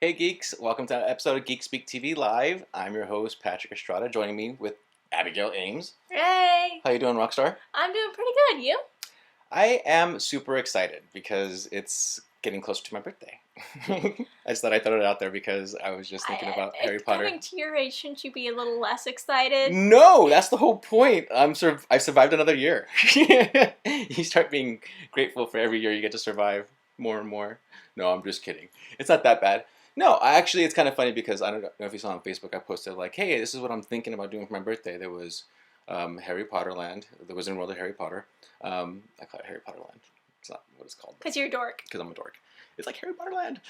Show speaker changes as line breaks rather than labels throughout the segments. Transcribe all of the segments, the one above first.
Hey Geeks, welcome to an episode of Geek Speak TV Live. I'm your host Patrick Estrada, joining me with Abigail Ames.
Hey!
How you doing, Rockstar?
I'm doing pretty good. You?
I am super excited because it's getting closer to my birthday. I just thought I'd throw it out there because I was just thinking about Harry Potter.
Coming to your age, shouldn't you be a little less excited?
No, that's the whole point. I survived another year. You start being grateful for every year you get to survive more and more. No, I'm just kidding. It's not that bad. No, it's kind of funny because I don't know if you saw on Facebook, I posted like, hey, this is what I'm thinking about doing for my birthday. There was Harry Potter Land. There was World of Harry Potter. I call it Harry Potter Land. It's not what it's called.
Because you're a dork.
Because I'm a dork. It's like Harry Potter Land.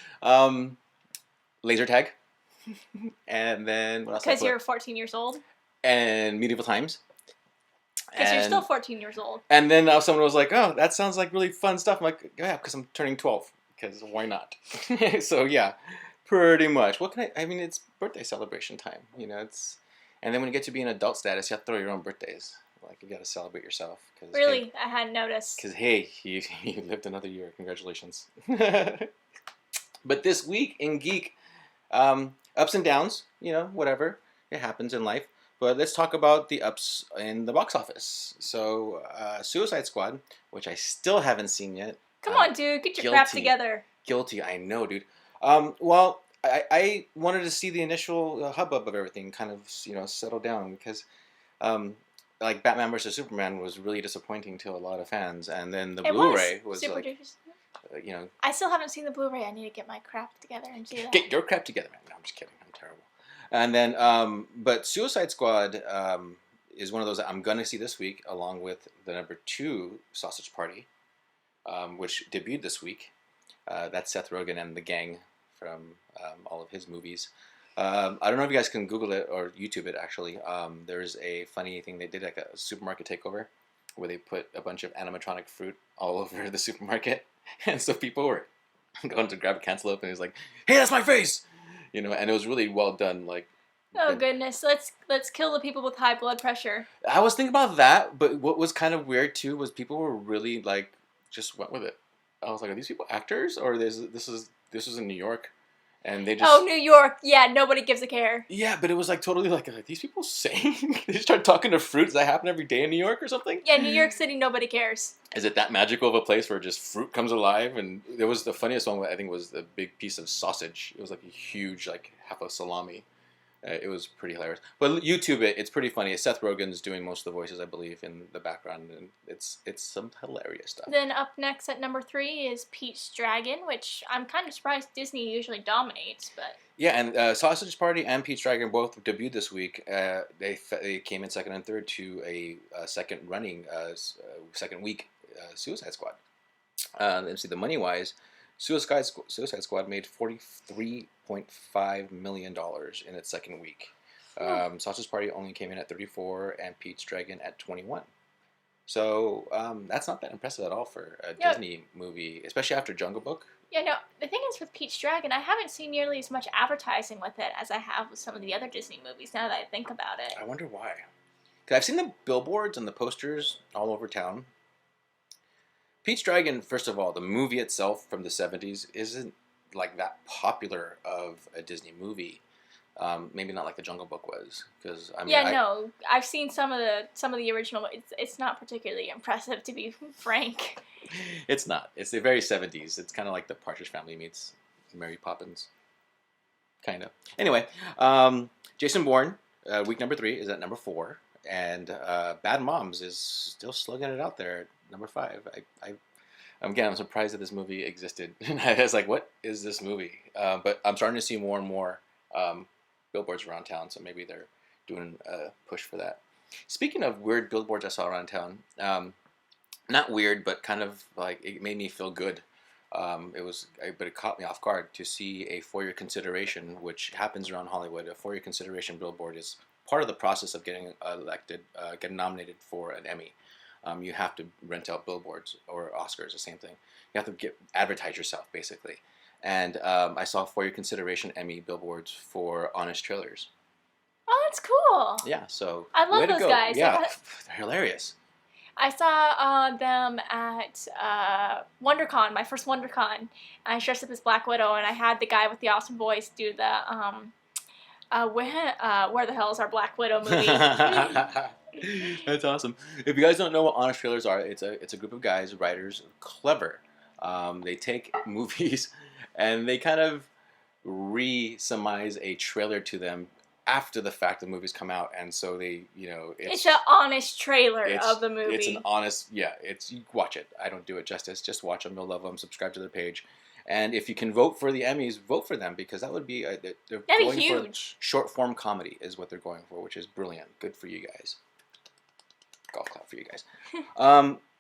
Laser tag. And then what else?
Because you're 14 years old.
And medieval times.
Because you're still 14 years old.
And then someone was like, oh, that sounds like really fun stuff. I'm like, yeah, because I'm turning 12. Because why not? So yeah, pretty much. What can I mean, it's birthday celebration time. You know, it's... And then when you get to be an adult status, you have to throw your own birthdays. Like, you got to celebrate yourself.
Really?
Hey,
I hadn't noticed.
because, hey, you lived another year. Congratulations. But this week in Geek, ups and downs, you know, whatever. It happens in life. But let's talk about the ups in the box office. So, Suicide Squad, which I still haven't seen yet.
Come on, dude. Get your crap together.
Guilty, I know, dude. Well, I wanted to see the initial hubbub of everything kind of, you know, settle down because, like, Batman vs. Superman was really disappointing to a lot of fans, and then the Blu-ray was
super
like, you know.
I still haven't seen the Blu-ray. I need to get my crap together and see that.
Get your crap together, man. No, I'm just kidding. I'm terrible. And then, but Suicide Squad is one of those that I'm gonna see this week, along with the number 2 Sausage Party, which debuted this week. That's Seth Rogen and the gang from all of his movies. I don't know if you guys can Google it or YouTube it, actually. There's a funny thing they did, like a supermarket takeover, where they put a bunch of animatronic fruit all over the supermarket. And so people were going to grab a cantaloupe, and he was like, hey, that's my face! You know, and it was really well done. Like,
oh, goodness. Let's kill the people with high blood pressure.
I was thinking about that, but what was kind of weird, too, was people were really, like, just went with it. I was like, are these people actors? Or this was in New York, and they just...
Oh, New York. Yeah, nobody gives a care.
Yeah, but it was like totally like, are these people sane? They just start talking to fruit. Does that happen every day in New York or something?
Yeah, New York City, nobody cares.
Is it that magical of a place where just fruit comes alive? And there was the funniest one, I think, was the big piece of sausage. It was like a huge, like, half a salami. It was pretty hilarious. But YouTube it's pretty funny. Seth Rogen's doing most of the voices, I believe, in the background, and it's some hilarious stuff.
Then up next at number 3 is Pete's Dragon, which I'm kind of surprised Disney usually dominates, but... Yeah,
and Sausage Party and Pete's Dragon both debuted this week. They came in second and third to a second week Suicide Squad. Let's see, the money-wise, Suicide Squad made $43.5 million in its second week. Sausage Party only came in at 34, and Pete's Dragon at 21. So that's not that impressive at all for a Disney movie, especially after Jungle Book.
Yeah, no, the thing is with Pete's Dragon, I haven't seen nearly as much advertising with it as I have with some of the other Disney movies, now that I think about it.
I wonder why. Because I've seen the billboards and the posters all over town. Pete's Dragon, first of all, the movie itself from the 70s isn't like that popular of a Disney movie. Maybe not like the Jungle Book was, because I mean.
Yeah, no, I've seen some of the original. It's not particularly impressive, to be frank.
It's not. It's the very 70s. It's kind of like the Partridge Family meets Mary Poppins. Kind of. Anyway, Jason Bourne, week number 3 is at number 4. And Bad Moms is still slugging it out there at number 5. I'm surprised that this movie existed. I was like, what is this movie? But I'm starting to see more and more billboards around town, so maybe they're doing a push for that. Speaking of weird billboards I saw around town, not weird, but kind of like it made me feel good. But it caught me off guard to see a 4-year consideration, which happens around Hollywood. A 4-year consideration billboard is part of the process of getting elected, getting nominated for an Emmy. You have to rent out billboards, or Oscars, the same thing. You have to advertise yourself, basically. And I saw 4-year consideration Emmy billboards for Honest Trailers.
Oh, that's cool.
Yeah, so
I love those guys.
Yeah, they're hilarious.
I saw them at WonderCon, my first WonderCon. I dressed up as Black Widow, and I had the guy with the awesome voice do the Where the Hell is Our Black Widow movie.
That's awesome. If you guys don't know what Honest Trailers are, it's a group of guys, writers, clever. They take movies and they kind of re-surmise a trailer to them after the fact the movies come out, and so they, it's
an honest trailer of the movie.
It's an honest, you watch it. I don't do it justice. Just watch them. You'll love them. Subscribe to their page, and if you can vote for the Emmys, vote for them, because that would be they're going
huge.
For short form comedy is what they're going for, which is brilliant. Good for you guys. Golf clap for you guys.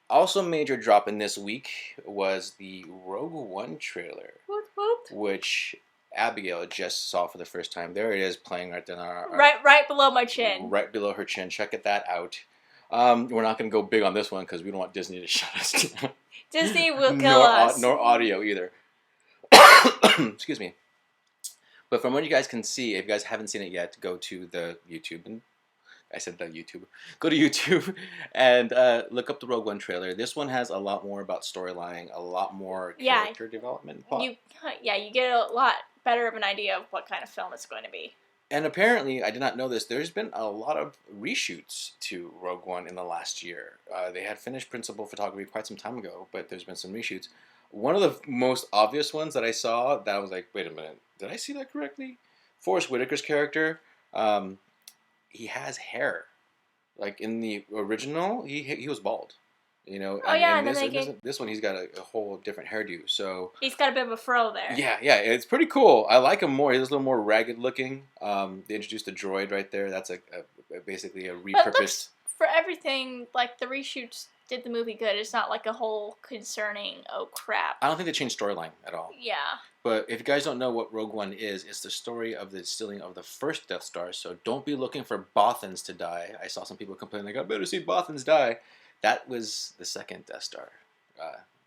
Also major drop in this week was the Rogue One trailer, which Abigail just saw for the first time. There it is, playing right there.
Right below my chin.
Right below her chin. Check that out. We're not going to go big on this one because we don't want Disney to shut us down.
Disney will kill us.
Nor audio either. Excuse me. But from what you guys can see, if you guys haven't seen it yet, go to the YouTube. And I said the YouTube. Go to YouTube and look up the Rogue One trailer. This one has a lot more about storyline, a lot more character development.
You get a lot better of an idea of what kind of film it's going to be.
And apparently, I did not know this, there's been a lot of reshoots to Rogue One in the last year. They had finished principal photography quite some time ago, but there's been some reshoots. One of the most obvious ones that I saw that I was like, wait a minute, did I see that correctly? Forrest Whitaker's character, he has hair. Like in the original, he was bald. This one he's got a whole different hairdo. So
he's got a bit of a fro there.
Yeah, it's pretty cool. I like him more. He's a little more ragged looking. They introduced a droid right there. That's basically a repurposed.
For everything, like the reshoots did the movie good. It's not like a whole concerning, oh crap.
I don't think they changed storyline at all.
Yeah.
But if you guys don't know what Rogue One is, it's the story of the stealing of the first Death Star. So don't be looking for Bothans to die. I saw some people complain like, I better see Bothans die. That was the second Death Star.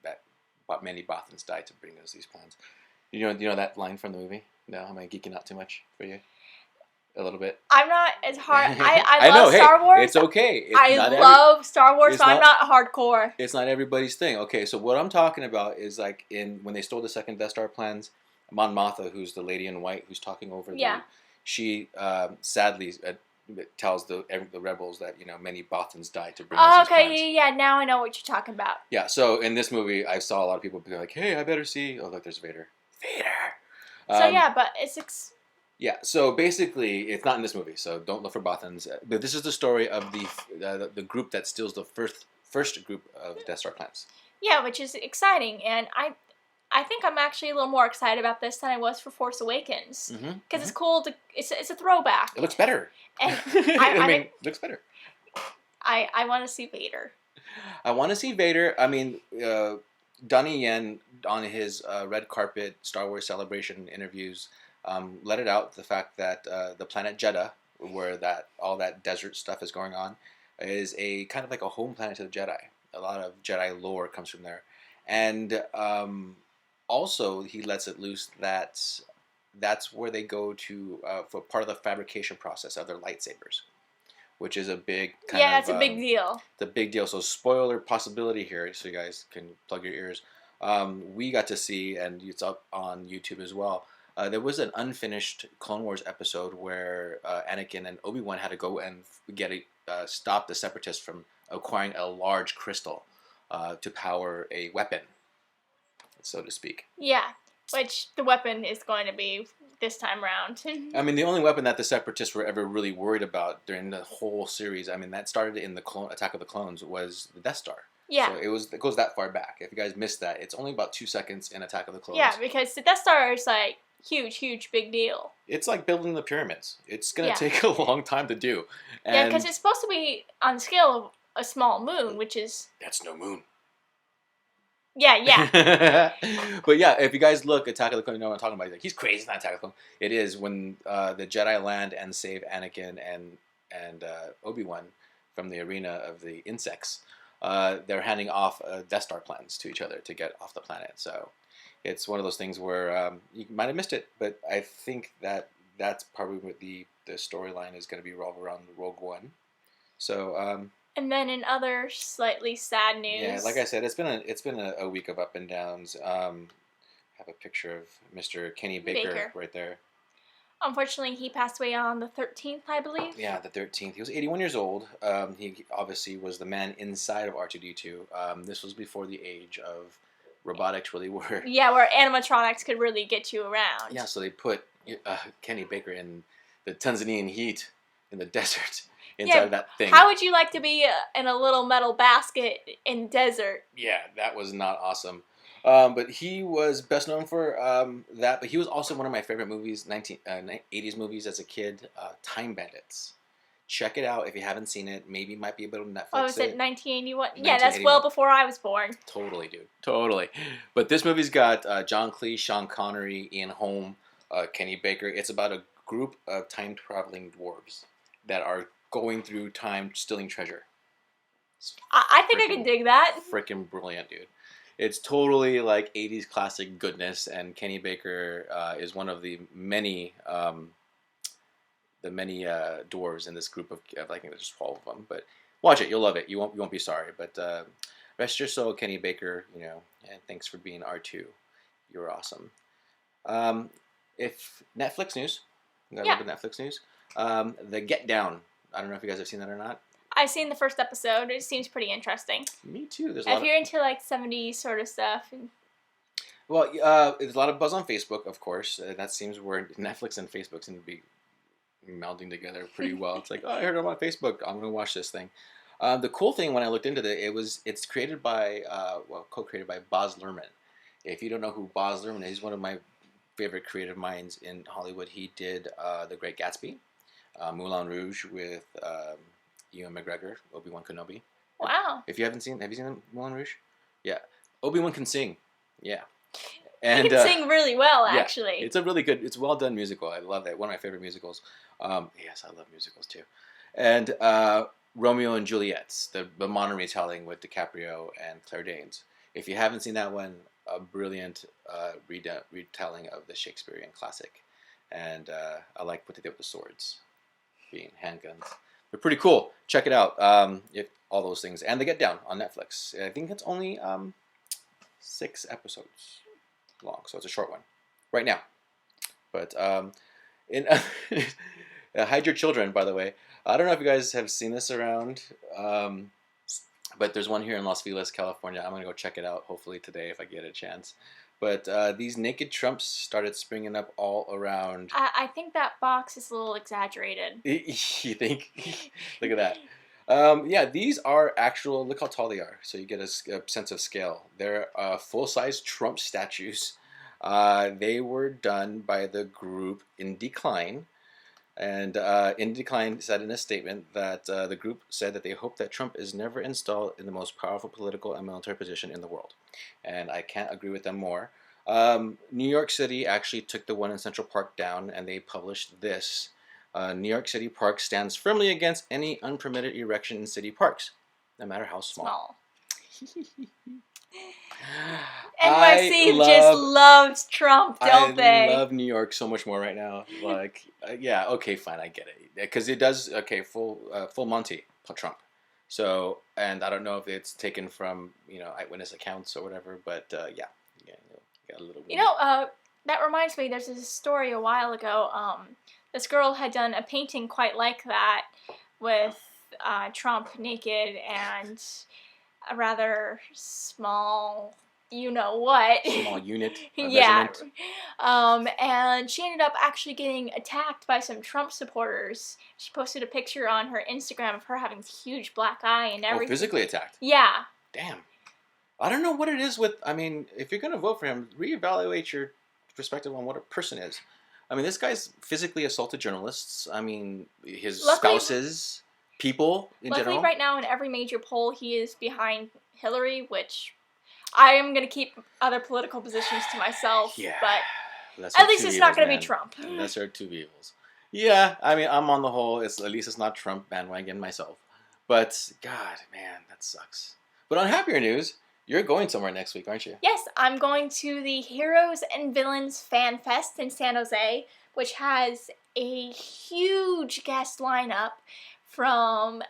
That many Bothans died to bring us these plans. You know that line from the movie? No, am I geeking out too much for you? A little bit. I'm not as hard. I love Star Wars. It's okay. I love Star Wars, but I'm not hardcore. It's not everybody's thing. Okay, so what I'm talking about is like when they stole the second Death Star plans, Mon Mothma, who's the lady in white who's talking over she sadly tells the rebels that many Bothans died to bring us these plans.
Now I know what you're talking about.
Yeah, so in this movie, I saw a lot of people be like, "Hey, I better see." Oh, look, there's Vader.
But it's.
Yeah, so basically, it's not in this movie, so don't look for Bothans. But this is the story of the group that steals the first group of Death Star plans. Yeah, which is exciting, and I think I'm actually a little more excited about this than I was for Force Awakens, because it's cool it's a throwback. It looks better. And it looks better. I want to see Vader. I want to see Vader. I mean, Donnie Yen on his red carpet Star Wars Celebration interviews. Let it out the fact that the planet Jeddah, where all that desert stuff is going on, is a kind of like a home planet to the Jedi. A lot of Jedi lore comes from there, and also he lets it loose that that's where they go to for part of the fabrication process of their lightsabers, which is a big it's a big deal. It's a big deal. So spoiler possibility here, so you guys can plug your ears. We got to see, and it's up on YouTube as well. There was an unfinished Clone Wars episode where Anakin and Obi-Wan had to go and stop the Separatists from acquiring a large crystal to power a weapon, so to speak. Yeah, which the weapon is going to be this time around. I mean, the only weapon that the Separatists were ever really worried about during the whole series, I mean, that started in the Attack of the Clones, was the Death Star. Yeah. So it goes that far back. If you guys missed that, it's only about 2 seconds in Attack of the Clones. Yeah, because the Death Star is like huge big deal. It's like building the pyramids. It's gonna take a long time to do. And because it's supposed to be on the scale of a small moon, which is... That's no moon.
Yeah, yeah.
But yeah, if you guys look, Attack of the Clone, you know what I'm talking about. Like, he's crazy. It's not Attack of the Clone. It is when the Jedi land and save Anakin and Obi-Wan from the arena of the insects. They're handing off Death Star plans to each other to get off the planet. So it's one of those things where you might have missed it, but I think that's probably what the storyline is going to be revolve around Rogue One. So
And then in other slightly sad
yeah,
news.
like I said, it's been a week of up and downs. Have a picture of Mr. Kenny Baker right there.
Unfortunately, he passed away on the 13th, I believe.
Yeah, the 13th. He was 81 years old. He obviously was the man inside of R2-D2. This was before the age of robotics really were.
Yeah, where animatronics could really get you around.
Yeah, so they put Kenny Baker in the Tanzanian heat in the desert inside of that thing.
How would you like to be in a little metal basket in desert?
Yeah, that was not awesome. But he was best known for that. But he was also one of my favorite movies, 80s movies as a kid, Time Bandits. Check it out if you haven't seen it. Maybe it might be a bit of Netflix.
Oh, was it 1981? Yeah, that's well before I was born.
Totally, dude. Totally. But this movie's got John Cleese, Sean Connery, Ian Holm, Kenny Baker. It's about a group of time-traveling dwarves that are going through time stealing treasure.
I think I can dig that.
Freaking brilliant, dude. It's totally like 80s classic goodness, and Kenny Baker is one of the many dwarves in this group of I think there's 12 of them. But watch it, you'll love it. You won't be sorry. But rest your soul, Kenny Baker. You know, and thanks for being R2. You're awesome. If Netflix news, we got a little bit of Netflix news. The Get Down. I don't know if you guys have seen that or not.
I've seen the first episode. It seems pretty interesting.
Me too.
If you're into like 70s sort of stuff.
Well, there's a lot of buzz on Facebook, of course. That seems where Netflix and Facebook seem to be melding together pretty well. It's like, oh, I heard it on Facebook. I'm going to watch this thing. The cool thing when I looked into it, it's created by, co-created by Baz Luhrmann. If you don't know who Baz Luhrmann is, he's one of my favorite creative minds in Hollywood. He did The Great Gatsby, Moulin Rouge with Ewan McGregor, Obi-Wan Kenobi.
Wow.
If you haven't seen, have you seen Moulin Rouge? Yeah. Obi-Wan can sing. Yeah.
And, he can sing really well, actually.
Yeah, it's a really good, it's a well done musical. I love that. One of my favorite musicals. Yes, I love musicals too. And Romeo and Juliet, the modern retelling with DiCaprio and Claire Danes. If you haven't seen that one, a brilliant retelling of the Shakespearean classic. And I like what they did with the swords, being handguns. They're pretty cool. Check it out. If all those things, and they Get Down on Netflix. I think it's only 6 episodes long, so it's a short one right now. But hide your children, by the way. I don't know if you guys have seen this around, but there's one here in Los Feliz, California. I'm gonna go check it out hopefully today if I get a chance. But these naked Trumps started springing up all around.
I think that box is a little exaggerated.
You think? Look at that. Yeah, these are actual, look how tall they are, so you get a sense of scale. They're full-size Trump statues. They were done by the group In Decline. And In Decline said in a statement that the group said that they hope that Trump is never installed in the most powerful political and military position in the world. And I can't agree with them more. New York City actually took the one in Central Park down, and they published this. New York City Park stands firmly against any unpermitted erection in city parks, no matter how small.
NYC just loves Trump, don't they?
I love New York so much more right now. Like, yeah, okay, fine, I get it, because it does full Monty Trump. So, and I don't know if it's taken from eyewitness accounts or whatever, but yeah, got a little.
That reminds me. There's this story a while ago. This girl had done a painting quite like that with Trump naked and a rather small,
small unit.
Yeah. And she ended up actually getting attacked by some Trump supporters. She posted a picture on her Instagram of her having this huge black eye and everything.
Oh, physically attacked?
Yeah.
Damn. I don't know what it is with, if you're going to vote for him, reevaluate your perspective on what a person is. This guy's physically assaulted journalists. His spouses, people in general.
Luckily, right now in every major poll, he is behind Hillary, which I am going to keep other political positions to myself,
Yeah.
but at least it's not going to be Trump.
Lesser of two evils. Yeah, I mean, I'm on the whole. At least it's not Trump bandwagon myself. But God, man, that sucks. But on happier news, you're going somewhere next week, aren't you?
Yes, I'm going to the Heroes and Villains Fan Fest in San Jose, which has a huge guest lineup from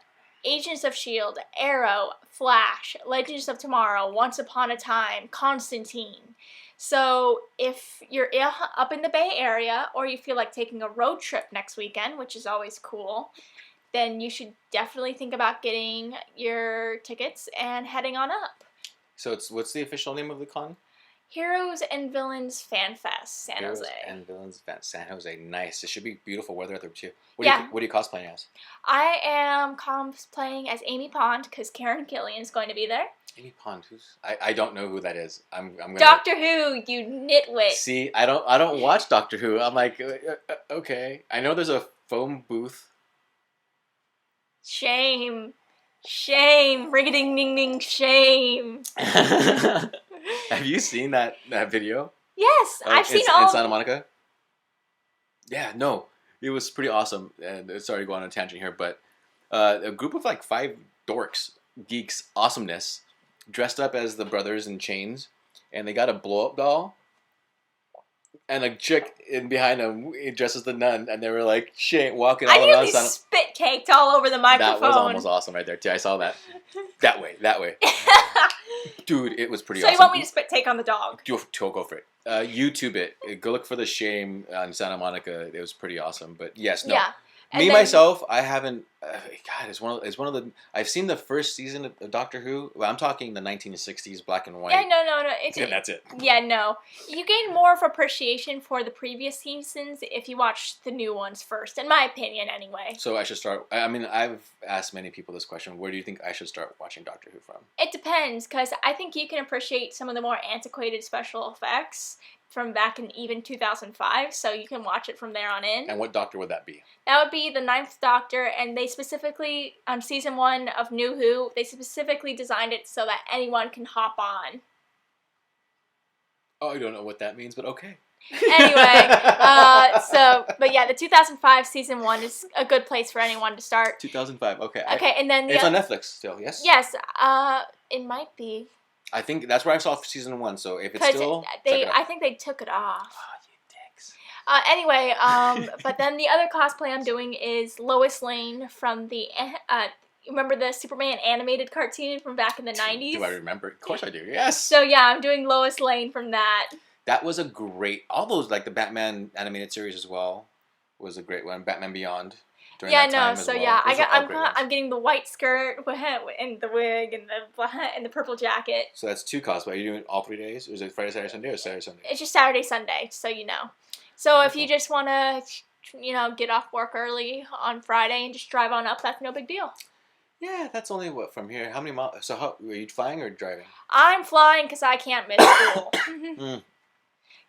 Agents of S.H.I.E.L.D., Arrow, Flash, Legends of Tomorrow, Once Upon a Time, Constantine. So if you're up in the Bay Area or you feel like taking a road trip next weekend, which is always cool, then you should definitely think about getting your tickets and heading on up.
So what's the official name of the con?
Heroes and Villains Fan Fest, San
Heroes
Jose.
and Villains San Jose. Nice. It should be beautiful weather out there too. What are you cosplaying as?
I am cosplaying as Amy Pond because Karen Gillian's going to be there.
Amy Pond, I don't know who that is. I'm gonna...
Doctor Who, you nitwit.
See, I don't watch Doctor Who. I'm like, okay. I know there's a foam booth.
Shame. Ring-a-ding-ding-ding, shame.
Have you seen that video?
Yes, I've seen all.
In Santa Monica? Yeah, no. It was pretty awesome. And sorry to go on a tangent here, but a group of like 5 dorks, geeks, awesomeness, dressed up as the brothers in chains, and they got a blow-up doll. And a chick in behind them dressed as the nun, and they were like walking all around.
I nearly spit caked all over the microphone.
That was almost awesome right there too. I saw that. That way. Dude, it was pretty awesome.
So you want me to spit take on the dog?
Go for it. YouTube it. Go look for The Shame on Santa Monica. It was pretty awesome. But yes, no.
Yeah.
Myself, I haven't. God, it's one of the. I've seen the first season of Doctor Who. Well, I'm talking the 1960s black and white.
Yeah, no.
And that's it.
Yeah, no. You gain more of appreciation for the previous seasons if you watch the new ones first, in my opinion, anyway.
So I should start. I mean, I've asked many people this question. Where do you think I should start watching Doctor Who from?
It depends, because I think you can appreciate some of the more antiquated special effects from back in even 2005, so you can watch it from there on in.
And what Doctor would that be?
That would be the 9th Doctor, and they specifically, on Season 1 of New Who, they specifically designed it so that anyone can hop on.
Oh, I don't know what that means, but okay.
Anyway, but yeah, the 2005 Season 1 is a good place for anyone to start.
2005, okay.
Okay, and then...
It's on Netflix still, yes?
Yes, it might be.
I think that's where I saw Season 1, so if it's still...
I think they took it off.
Oh, you dicks.
Anyway, but then the other cosplay I'm doing is Lois Lane from the... remember the Superman animated cartoon from back in the 90s?
Do I remember? Of course I do, yes!
So yeah, I'm doing Lois Lane from that.
That was a great... All those, like the Batman animated series as well, was a great one. Batman Beyond. I'm getting the white skirt and the wig and the purple jacket. So that's 2 cosplay. Are you doing all 3 days? Or is it Friday, Saturday, Sunday, or Saturday, Sunday?
It's just Saturday, Sunday, so you know. So if you just want to, get off work early on Friday and just drive on up, that's no big deal.
Yeah, that's only from here. How many miles? So are you flying or driving?
I'm flying because I can't miss school.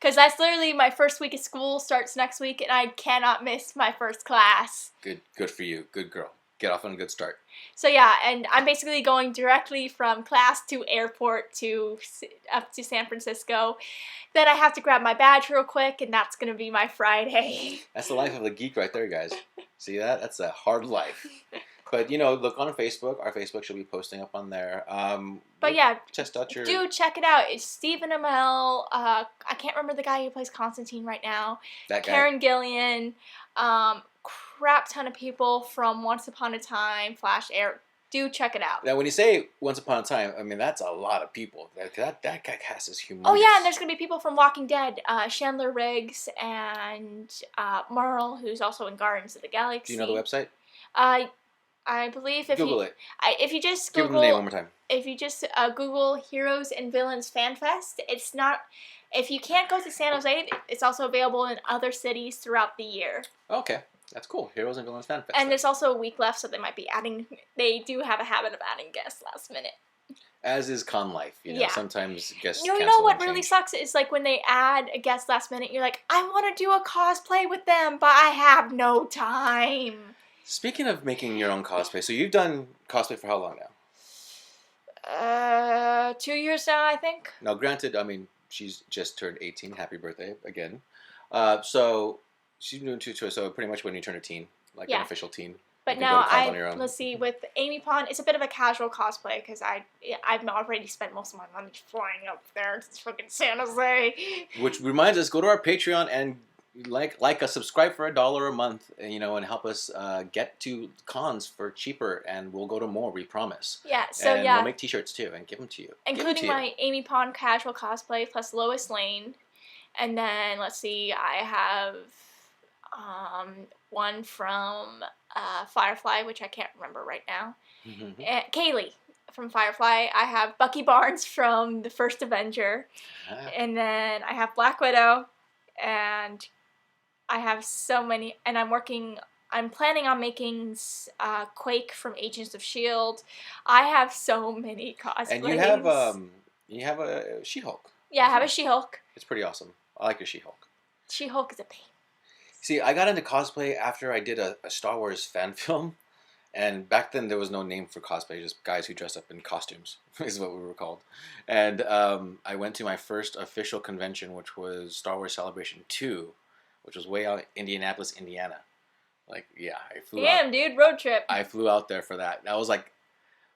Because that's literally my first week of school starts next week, and I cannot miss my first class.
Good for you. Good girl. Get off on a good start.
So yeah, and I'm basically going directly from class to airport up to San Francisco. Then I have to grab my badge real quick, and that's going to be my Friday.
That's the life of a geek right there, guys. See that? That's a hard life. But, look on Facebook. Our Facebook should be posting up on there.
But yeah,
test out your...
Dude, check it out. It's Stephen Amell. I can't remember the guy who plays Constantine right now.
That guy.
Karen Gillian. Crap ton of people from Once Upon a Time, Flash, Air. Do check it out.
Now, when you say Once Upon a Time, I mean, that's a lot of people. That guy cast is humongous.
Oh, yeah, and there's going to be people from Walking Dead. Chandler Riggs and Merle, who's also in Guardians of the Galaxy.
Do you know the website?
I believe if you just Google...
Give them the name one more time.
If you just Google Heroes and Villains Fan Fest, it's not... If you can't go to San Jose, it's also available in other cities throughout the year.
Okay. That's cool. Heroes and Villains Fan Fest.
And there's also a week left, so they might be adding... They do have a habit of adding guests last minute.
As is con life.
Yeah.
Sometimes guests
You know what really sucks is like when they add a guest last minute, you're like, I want to do a cosplay with them, but I have no time.
Speaking of making your own cosplay, so you've done cosplay for how long now?
2 years now, I think.
Now, granted, I mean, she's just turned 18. Happy birthday again. So she's doing two, so pretty much when you turn a teen, like an
Yeah.
official teen,
But
you can go
now
to cons on your own.
let's see, with Amy Pond, it's a bit of a casual cosplay because I've already spent most of my money flying up there to fucking San Jose.
Which reminds us, go to our Patreon and like us, subscribe for $1 a month, you know, and help us get to cons for cheaper, and we'll go to more. We promise.
Yeah, so
and
yeah,
we'll make T-shirts too and give them to you,
including my Amy Pond casual cosplay plus Lois Lane, and then let's see, I have one from Firefly, which I can't remember right now. Kaylee from Firefly. I have Bucky Barnes from the first Avenger, and then I have Black Widow, and I have so many, and I'm planning on making Quake from Agents of S.H.I.E.L.D. I have so many cosplays.
And you have a She-Hulk.
Yeah, I have a She-Hulk.
It's pretty awesome. I like your She-Hulk.
She-Hulk is a pain.
See, I got into cosplay after I did a Star Wars fan film, and back then there was no name for cosplay, just guys who dressed up in costumes is what we were called. And I went to my first official convention, which was Star Wars Celebration 2, which was way out in Indianapolis, Indiana. Like, yeah, I flew out.
Damn, dude, road trip.
I flew out there for that. I was like,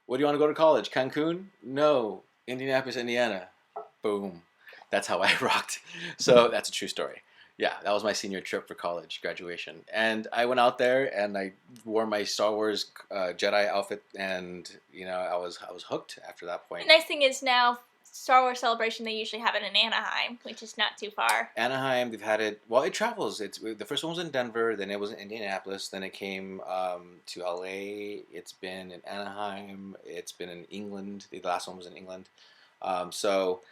what do you want to go to college? Cancun? No. Indianapolis, Indiana. Boom. That's how I rocked. So that's a true story. Yeah, that was my senior trip for college graduation. And I went out there and I wore my Star Wars Jedi outfit, and, you know, I was hooked after that point.
The nice thing is now, Star Wars Celebration, they usually have it in Anaheim, which is not too far.
Anaheim, they've had it. Well, it travels. The first one was in Denver, then it was in Indianapolis, then it came to LA. It's been in Anaheim. It's been in England. The last one was in England. So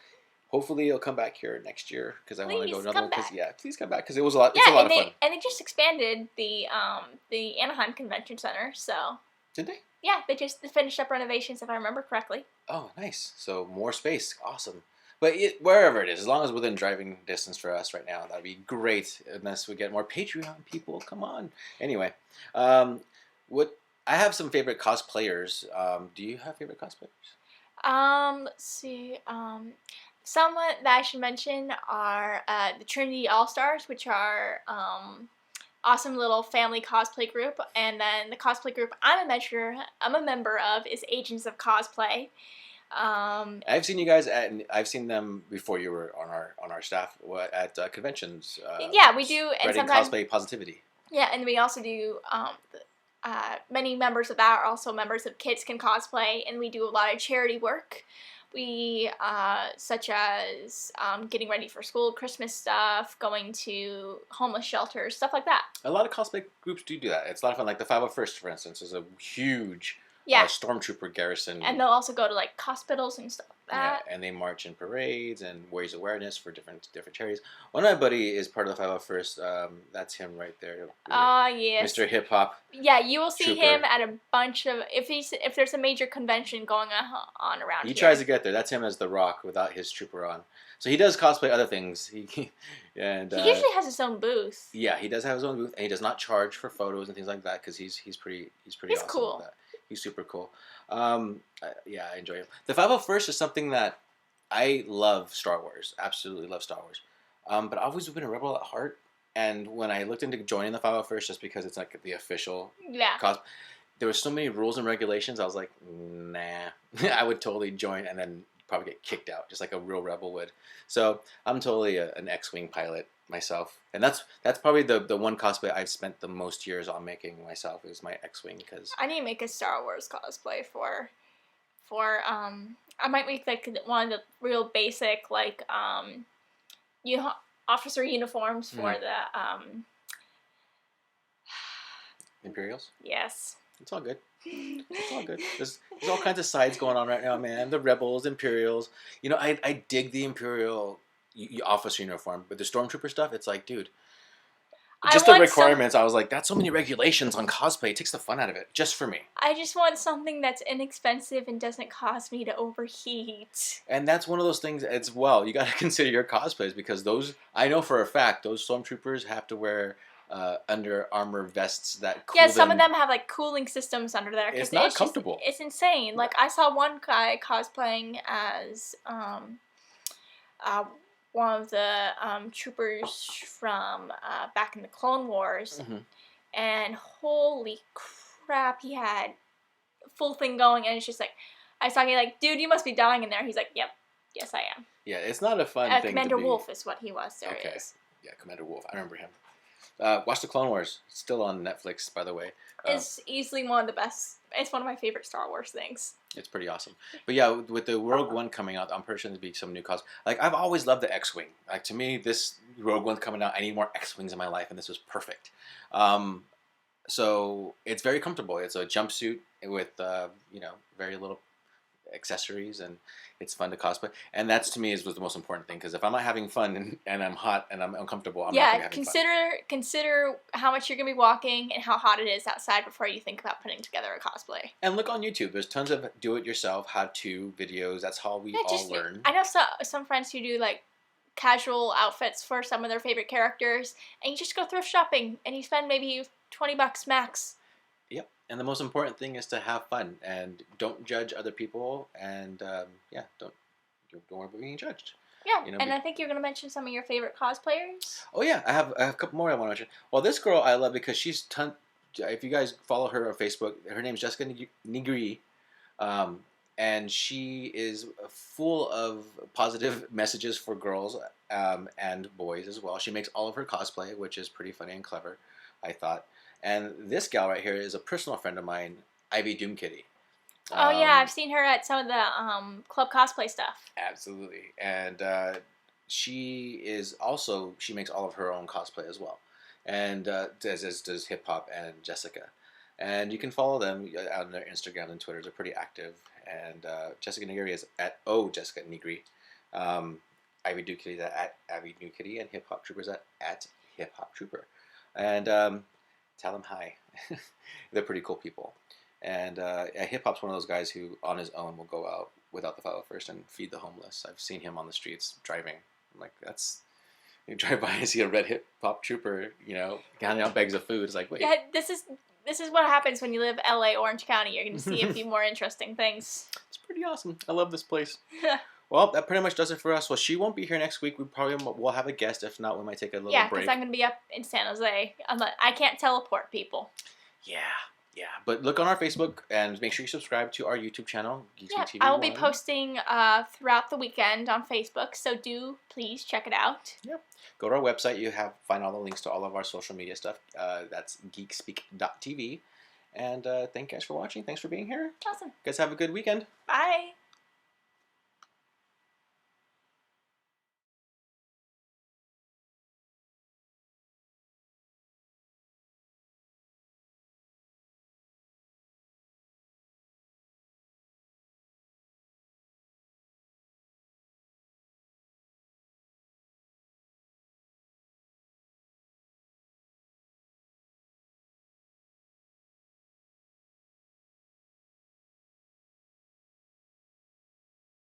hopefully it'll come back here next year because I want to go to another one. Yeah, please come back because it was a lot. It's a lot of fun.
And they just expanded the Anaheim Convention Center. So
did they?
Yeah, they just finished up renovations, if I remember correctly.
Oh, nice. So more space. Awesome. But wherever it is, as long as within driving distance for us right now, that'd be great. Unless we get more Patreon people, come on. Anyway, I have some favorite cosplayers. Do you have favorite cosplayers?
Let's see. Some that I should mention are the Trinity All Stars, which are awesome little family cosplay group, and then the cosplay group I'm a member of is Agents of Cosplay.
I've seen you guys I've seen them before you were on our staff at conventions.
Yeah, we do, and
spreading
sometimes
cosplay positivity. Yeah,
and we also do. Many members of that are also members of Kids Can Cosplay, and we do a lot of charity work. We, such as getting ready for school, Christmas stuff, going to homeless shelters, stuff like that.
A lot of cosplay groups do that. It's a lot of fun. Like the 501st, for instance, is a huge stormtrooper garrison.
And they'll also go to like hospitals and stuff like that.
Yeah, and they march in parades and raise awareness for different charities. One of my buddy is part of the 501st. That's him right there.
Yes.
Mr. Hip Hop.
Yeah, you will see him at a bunch of if there's a major convention going on around here.
He tries to get there. That's him as The Rock without his trooper on. So he does cosplay other things. He
usually has his own booth.
Yeah, he does have his own booth, and he does not charge for photos and things like that because he's pretty awesome
cool.
with that. He's super cool. Yeah, I enjoy him. The 501st is something that I love Star Wars. Absolutely love Star Wars. But I've always been a rebel at heart. And when I looked into joining the 501st, just because it's like the official cosplay, there were so many rules and regulations. I was like, nah. I would totally join and then probably get kicked out, just like a real rebel would. So I'm totally an X-Wing pilot myself, and that's probably the one cosplay I've spent the most years on making myself is my X-Wing. Because
I need to make a Star Wars cosplay for I might make like one of the real basic like officer uniforms for the
Imperials.
Yes.
It's all good. It's all good. There's all kinds of sides going on right now, man. The Rebels, Imperials. You know, I dig the Imperial officer uniform, but the Stormtrooper stuff, it's like, dude. Just the requirements, I was like, that's so many regulations on cosplay. It takes the fun out of it, just for me.
I just want something that's inexpensive and doesn't cause me to overheat.
And that's one of those things you got to consider your cosplays, because those, I know for a fact, those Stormtroopers have to wear Under Armour vests that cool
Yeah, some of
them.
them have like cooling systems under there.
It's not comfortable.
It's insane. Like I saw one guy cosplaying as uh, one of the troopers from back in the Clone Wars,
Mm-hmm.
and holy crap, he had full thing going, and it's just like I was talking like, dude, you must be dying in there. He's like, yep, yes I am.
Yeah, it's not a fun thing
Commander
to be.
Wolf is what he was. There
Okay.
it is.
Yeah, Commander Wolf. I remember him. Watch the Clone Wars. It's still on Netflix, by the way.
It's easily one of the best. It's one of my favorite Star Wars things.
It's pretty awesome. But yeah, with the Rogue One coming out, I'm pretty sure there'll be some new cos. Like, I've always loved the X-Wing. Like, to me, this Rogue One's coming out. I need more X-Wings in my life, and this was perfect. So it's very comfortable. It's a jumpsuit with, very little accessories, and it's fun to cosplay. And that's, to me, was the most important thing, because if I'm not having fun and I'm hot and I'm uncomfortable, I'm not going to be having fun.
Consider how much you're going to be walking and how hot it is outside before you think about putting together a cosplay.
And look on YouTube. There's tons of do-it-yourself, how-to videos. That's how we all learn.
I know some friends who do, like, casual outfits for some of their favorite characters, and you just go thrift shopping, and you spend maybe $20 max.
Yep. And the most important thing is to have fun, and don't judge other people, and don't worry about being judged.
Yeah, and I think you're going to mention some of your favorite cosplayers.
Oh yeah, I have a couple more I want to mention. Well, this girl I love because she's if you guys follow her on Facebook, her name is Jessica Nigri, and she is full of positive messages for girls and boys as well. She makes all of her cosplay, which is pretty funny and clever, I thought. And this gal right here is a personal friend of mine, Ivy Doomkitty.
Oh yeah, I've seen her at some of the club cosplay stuff.
Absolutely, and she makes all of her own cosplay as well, and as does Hip Hop and Jessica, and you can follow them on their Instagram and Twitter. They're pretty active, and Jessica Nigri is at Jessica Nigri, Ivy Doomkitty is at Ivy Doomkitty, and Hip Hop Trooper is at Hip Hop Trooper, and tell them hi. They're pretty cool people. And Hip Hop's one of those guys who, on his own, will go out without the 501st and feed the homeless. I've seen him on the streets driving. I'm like, you drive by and see a red Hip Hop Trooper, handing out bags of food. It's like, wait.
Yeah, this is what happens when you live LA, Orange County. You're going to see a few more interesting things.
It's pretty awesome. I love this place. Well, that pretty much does it for us. Well, she won't be here next week. We probably will have a guest. If not, we might take a little break.
Yeah, because I'm going to be up in San Jose. I can't teleport people.
Yeah. But look on our Facebook and make sure you subscribe to our YouTube channel, Geeks TV.
I will be posting throughout the weekend on Facebook, so do please check it out.
Yep. Go to our website. Find all the links to all of our social media stuff. That's geekspeak.tv. And thank you guys for watching. Thanks for being here.
Awesome.
You guys have a good weekend.
Bye.